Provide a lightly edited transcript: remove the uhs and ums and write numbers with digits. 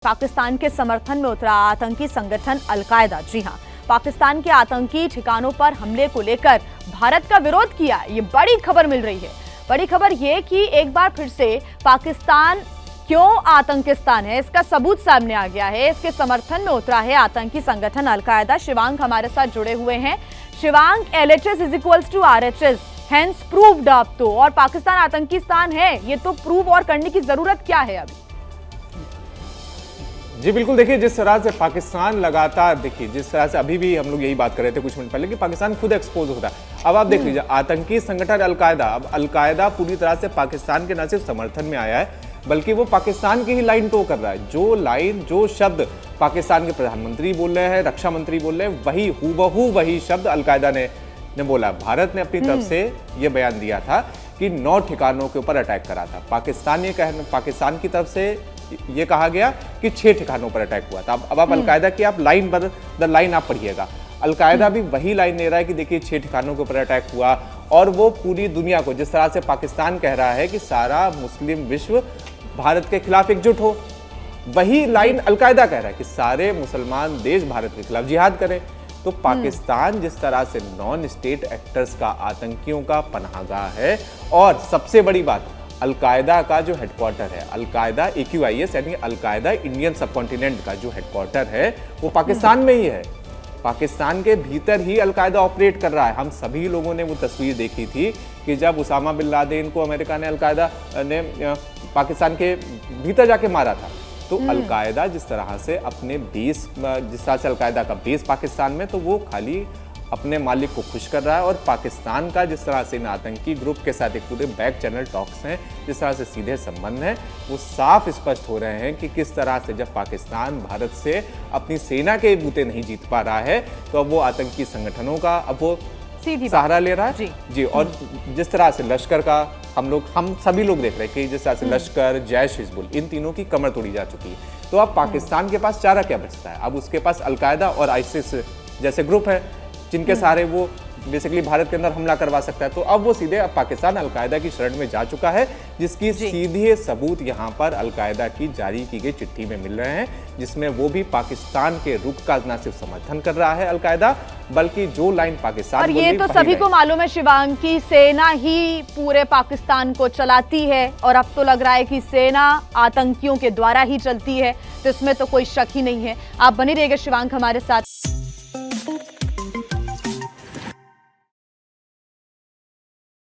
पाकिस्तान के समर्थन में उतरा आतंकी संगठन अलकायदा। जी हां, पाकिस्तान के आतंकी ठिकानों पर हमले को लेकर भारत का विरोध किया। ये बड़ी खबर मिल रही है। बड़ी खबर ये कि एक बार फिर से पाकिस्तान क्यों आतंकिस्तान है, इसका सबूत सामने आ गया है। इसके समर्थन में उतरा है आतंकी संगठन अलकायदा। शिवांग हमारे साथ जुड़े हुए हैं। Shivang, LHS is equals to RHS, hence proved अब तो, और पाकिस्तान आतंकिस्तान है, ये तो प्रूव और करने की जरूरत क्या है अभी? जी बिल्कुल, देखिए जिस तरह से पाकिस्तान लगातार, देखिए जिस तरह से अभी भी हम लोग यही बात कर रहे थे कुछ मिनट पहले कि पाकिस्तान खुद एक्सपोज होता है। अब आप देख लीजिए आतंकी संगठन अलकायदा, अब अलकायदा पूरी तरह से पाकिस्तान के न सिर्फ समर्थन में आया है बल्कि वो पाकिस्तान की ही लाइन टो कर रहा है। जो लाइन, जो शब्द पाकिस्तान के प्रधानमंत्री बोल रहे हैं, रक्षा मंत्री बोल रहे हैं, वही हूबहू वही शब्द अलकायदा ने बोला। भारत ने अपनी तरफ से ये बयान दिया था कि 9 ठिकानों के ऊपर अटैक करा था। पाकिस्तान की तरफ से ये कहा गया कि 6 ठिकानों पर अटैक हुआ था। अब आप अलकायदा की आप लाइन द लाइन आप पढ़िएगा। अलकायदा भी वही लाइन ले रहा है कि देखिए 6 ठिकानों के ऊपर अटैक हुआ, और वो पूरी दुनिया को, जिस तरह से पाकिस्तान कह रहा है कि सारा मुस्लिम विश्व भारत के खिलाफ एकजुट हो, वही लाइन अलकायदा कह रहा है कि सारे मुसलमान देश भारत के खिलाफ जिहाद करें। तो पाकिस्तान जिस तरह से नॉन स्टेट एक्टर्स का, आतंकियों का पनाहगाह है, और सबसे बड़ी बात, अलकायदा का जो हेडक्वार्टर है, अलकायदा AQIS यानी अलकायदा इंडियन सबकॉन्टिनेंट का जो हेडक्वार्टर है वो पाकिस्तान में ही है। पाकिस्तान के भीतर ही अलकायदा ऑपरेट कर रहा है। हम सभी लोगों ने वो तस्वीर देखी थी कि जब उसामा बिन लादेन को अमेरिका ने, अलकायदा ने पाकिस्तान के भीतर जाके मारा था। तो अलकायदा जिस तरह से अपने बेस, जिस तरह से अलकायदा का बेस पाकिस्तान में, तो वो खाली अपने मालिक को खुश कर रहा है। और पाकिस्तान का जिस तरह से इन आतंकी ग्रुप के साथ एक पूरे बैक चैनल टॉक्स हैं, जिस तरह से सीधे संबंध हैं, वो साफ स्पष्ट हो रहे हैं कि किस तरह से जब पाकिस्तान भारत से अपनी सेना के बूते नहीं जीत पा रहा है, तो अब वो आतंकी संगठनों का अब वो सहारा ले रहा है। जी। और जिस तरह से लश्कर का हम सभी लोग देख रहे हैं कि जिस तरह से लश्कर, जैश, हिजबुल, इन तीनों की कमर तोड़ी जा चुकी है। तो अब पाकिस्तान के पास चारा क्या बचता है? अब उसके पास अलकायदा और आईसिस जैसे ग्रुप है जिनके सहारे वो बेसिकली भारत के अंदर हमला करवा सकता है। तो अब वो सीधे पाकिस्तान अलकायदा की शरण में जा चुका है, जिसकी सीधे सबूत यहाँ पर अलकायदा की जारी की गई चिट्ठी में मिल रहे हैं, जिसमें वो भी पाकिस्तान के रुख का न सिर्फ समर्थन कर रहा है अलकायदा, बल्कि जो लाइन पाकिस्तान, और ये तो सभी को मालूम है शिवांग की सेना ही पूरे पाकिस्तान को चलाती है, और अब तो लग रहा है कि सेना आतंकियों के द्वारा ही चलती है, तो इसमें तो कोई शक ही नहीं है। आप बनी रहिएगा शिवांग हमारे साथ।